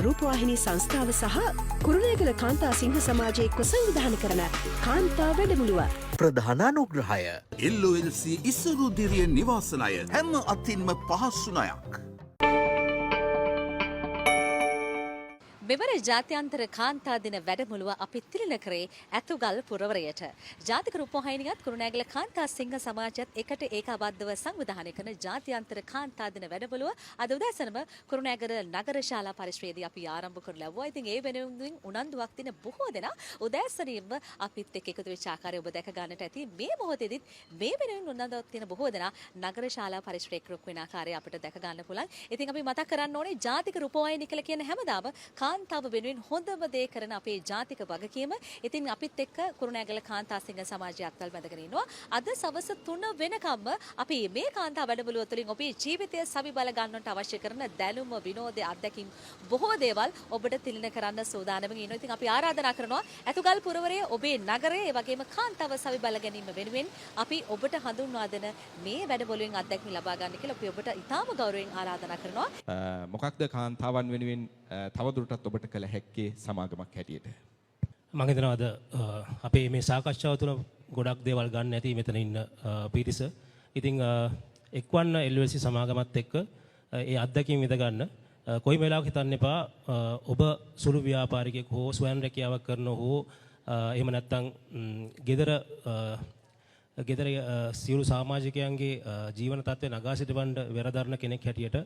රූපවාහිනී සංස්ථාව සහ කුරුණෑගල කාන්තා සිංහ සමාජය එක්ව සංවිධානය කරන කාන්තා වැඩමුළුව. ප්‍රධානානුග්‍රහය LOLC ඉසුරුදිරිය නිවාසනය හැම අතින්ම පහසු ණයක්. මෙවර ජාත්‍යන්තර කාන්තා දින වැඩමුළුව අපි තිළින කරේ ඇතුගල් පුරවරයට. ජාතික රූපවාහිනියත් කුරුණෑගල කාන්තා සිංහ සමාජයත් එකට ඒකාබද්ධව සංවිධානය කරන ජාත්‍යන්තර කාන්තා දින වැඩමුළුව අද උදෑසනම කුරුණෑගල නගර ශාලා පරිශ්‍රයේදී අපි ආරම්භ කරලා ලැබුවා. ඉතින් ඒ වෙනුවෙන් උනන්දුවක් දින බොහෝ දෙනා උදෑසනින්ම අපිත් එක්ක එකතු වෙච්ච ආකාරය ඔබ දැක ගන්නට ඇති. මේ මොහොතේදීත් මේ වෙනුවෙන් උනන්දුවක් දින බොහෝ දෙනා නගර ශාලා පරිශ්‍රයේ ක්‍රොක් වෙන ආකාරය අපිට දැක ගන්න පුළුවන්. ඉතින් අපි මතක් කරන්න ඕනේ ජාතික රූපවාහිනිය කියලා කියන හැමදාම කාන්තාව වෙනුවෙන් හොඳම දේ කරන අපේ ජාතික වගකීම. ඉතින් අපිත් එක්ක කුරුණෑගල කාන්තා සිංහ සමාජය අත්වල බැඳගෙන ඉන්නවා. අද සවස් 3 වෙනකම්ම අපි මේ කාන්තා වැඩමුළුව තුළින් ඔබේ ජීවිතය සවි බල ගන්නට අවශ්‍ය කරන දැනුම විනෝදයේ අත්දැකීම් බොහෝ දේවල් ඔබට තිළින කරන්න සූදානම්ව ඉන්නවා. ඉතින් අපි ආරාධනා කරනවා ඇතුගල් පුරවරයේ ඔබේ නගරයේ ඒ වගේම කාන්තාව සවි බල ගැනීම වෙනුවෙන් අපි ඔබට හඳුන්වා දෙන මේ වැඩමුළුවෙන් අත්දැකීම් ලබා ගන්න කියලා අපි ඔබට ඉතාම ගෞරවයෙන් ආරාධනා කරනවා. මොකක්ද කාන්තාවන් වෙනුවෙන් තවදුරටත් ඔබට කළ හැක්කේ සමාගමක් හැටියට? මම හිතනවා අද අපේ මේ සාකච්ඡාව තුළ ගොඩක් දේවල් ගන්න ඇති මෙතන ඉන්න පිරිස. ඉතින් එක්වන්න LOLC සමාගමත් එක්ක ඒ අත්දැකීම් විඳ ගන්න කොයි වෙලාවක හිතන්න එපා ඔබ සුළු ව්‍යාපාරිකයෙක් හෝ ස්වයං රැකියාවක් කරන හෝ එහෙම නැත්නම් ගෙදර සියලු සමාජිකයන්ගේ ජීවන තත්ත්වය නගා සිටවන්න වෙරදරන කෙනෙක් හැටියට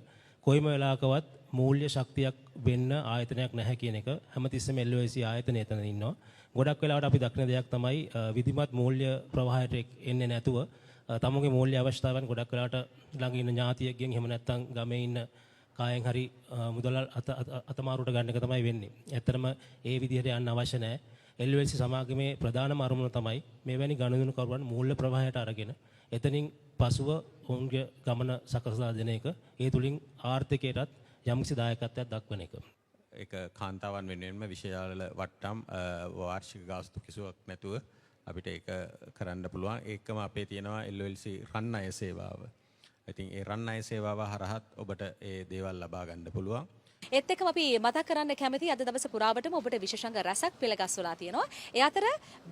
කොයිම වෙලාවකවත් මූල්‍ය ශක්තියක් වෙන්න ආයතනයක් නැහැ කියන එක හැමතිස්සෙම LOLC ආයතනය එතන ඉන්නවා. ගොඩක් වෙලාවට අපි දක්න දෙයක් තමයි විධිමත් මූල්‍ය ප්‍රවාහයට එන්නේ නැතුව තමුන්ගේ මූල්‍ය අවශ්‍යතාවන් ගොඩක් වෙලාවට ළඟ ඉන්න ඥාතියෙක්ගෙන් එහෙම නැත්නම් ගමේ ඉන්න කායෙන් හරි මුදල් අතමාරුවට ගන්න එක තමයි වෙන්නේ. ඇත්තටම ඒ විදිහට යන්න අවශ්‍ය නැහැ. LOLC සමාගමේ ප්‍රධානම අරමුණ තමයි මෙවැනි ගනුදෙනු කරුවන් මූල්‍ය ප්‍රවාහයට අරගෙන එතනින් පසුව ඔවුන්ගේ ගමන සකසලා දෙන එක, ඒ තුලින් ආර්ථිකයටත් යම්කිසි දායකත්වයක් දක්වන එක. ඒක කාන්තාවන් වෙනුවෙන්ම විශාල වට්ටම් වාර්ෂික ගාස්තු කිසිවක් නැතුව අපිට ඒක කරන්න පුළුවන්. ඒකම අපේ තියෙනවා LOLC රන් අය සේවාව. ඉතින් ඒ රන් අය සේවාව හරහත් ඔබට ඒ දේවල් ලබා ගන්න පුළුවන්. ඒත් එක්කම අපි මතක් කරන්න කැමති අද දවස පුරාවටම ඔබට විශේෂංග රැසක් පෙළගස්වලා තියෙනවා. ඒ අතර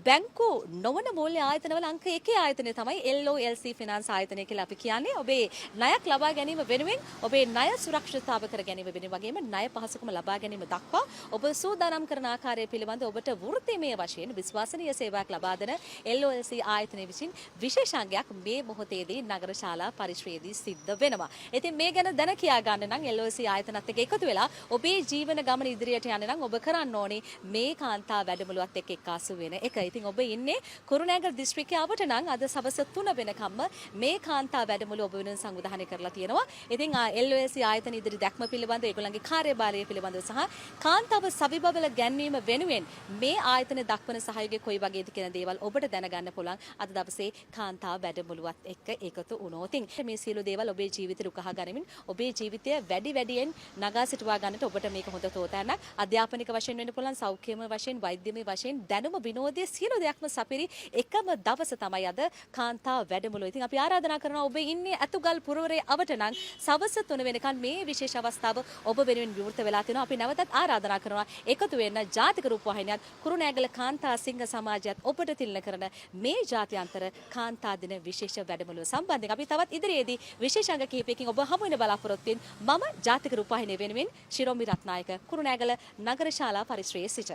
බැංකු නොවන මූල්‍ය ආයතනවල අංක 1 ආයතනය තමයි LOLC ෆිනාන්ස් ආයතනය කියලා අපි කියන්නේ. ඔබේ ණයක් ලබා ගැනීම වෙනුවෙන් ඔබේ ණය සුරක්ෂිතතාව කර ගැනීම වෙනුවෙන් වගේම ණය පහසුකම ලබා ගැනීම දක්වා ඔබ සූදානම් කරන ආකාරය පිළිබඳ ඔබට වෘත්තීමය වශයෙන් විශ්වාසනීය සේවයක් ලබා දෙන LOLC ආයතනය විසින් විශේෂාංගයක් මේ මොහොතේදී නගර ශාලා පරිශ්‍රයේදී සිද්ධ වෙනවා. ඉතින් මේ ගැන දැන කියා ගන්න නම් LOLC ආයතනත් එක්ක එකතු වෙලා ඔබේ ජීවන ගමන ඉදිරියට යන්න නම් ඔබ කරන්න ඕනේ මේ කාන්තා වැඩමුළුවත් එක්ක එක්කාසු වෙන එක. ඉතින් ඔබ ඉන්නේ කුරුණෑගල දිස්ත්‍රික්කයේ අවට නම් අද සවස් 3 වෙනකම්ම මේ කාන්තා වැඩමුළුව ඔබ වෙනුවෙන් සංවිධානය කරලා තියෙනවා. ඉතින් LOLC ආයතන ඉදිරි දැක්ම පිළිබඳව ඒගොල්ලන්ගේ කාර්යභාරය පිළිබඳව සහ කාන්තාව සවිබවල ගැන්වීම වෙනුවෙන් මේ ආයතන දක්වන සහයෝගය කොයි වගේද කියන දේවල් ඔබට දැනගන්න පුළුවන් අද දවසේ කාන්තා වැඩමුළුවත් එක්ක එකතු වුණොත්. මේ සියලු දේවල් ඔබේ ජීවිතේ උකහා ගනිමින් ඔබේ ජීවිතය වැඩියෙන් නගා සිටවා ගන්නට ඔබට මේක හොඳ තෝතැන්නක්. අධ්‍යාපනික වශයෙන් වෙන්න පුළුවන්, සෞඛ්‍යමය වශයෙන්, වෛද්‍යමය වශයෙන්, දැනුම විනෝදයේ සියලු දෙයක්ම සපිරි එකම දවස තමයි අද කාන්තා වැඩමුළුව. ඉතින් අපි ආරාධනා කරනවා ඔබ ඉන්නේ ඇතුගල් පුරවරයේ අවට නම් සවස් 3 වෙනකන් මේ විශේෂ අවස්ථාව ඔබ වෙනුවෙන් විවෘත වෙලා තිනවා. අපි නැවතත් ආරාධනා කරනවා එකතු වෙන්න ජාතික රූපවාහිනියත් කුරුණෑගල කාන්තා සිංහ සමාජයත් ඔබට තිළින කරන මේ ජාත්‍යන්තර කාන්තා දින විශේෂ වැඩමුළුව සම්බන්ධයෙන් අපි තවත් ඉදිරියේදී විශේෂාංග කිහිපයකින් ඔබ හමු වෙන බලාපොරොත්තු වෙන මම ජාතික රූපවාහිනිය වෙනුවෙන් ශිරෝමි රත්නායක කුරුණෑගල නගර ශාලා පරිශ්‍රයේ සිට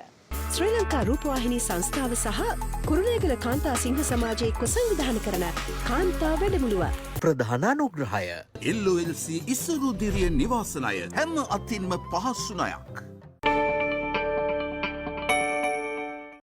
ශ්‍රී ලංකා රූපවාහිනී සංස්ථාව සහ කුරුණෑගල කාන්තා සිංහ සමාජය එක්ව සංවිධානය කරන කාන්තා වැඩමුළුව. ප්‍රධානානුග්‍රහය LOLC ඉසුරුදිරිය නිවාසනය හැම අතින්ම පහසු ණයක්.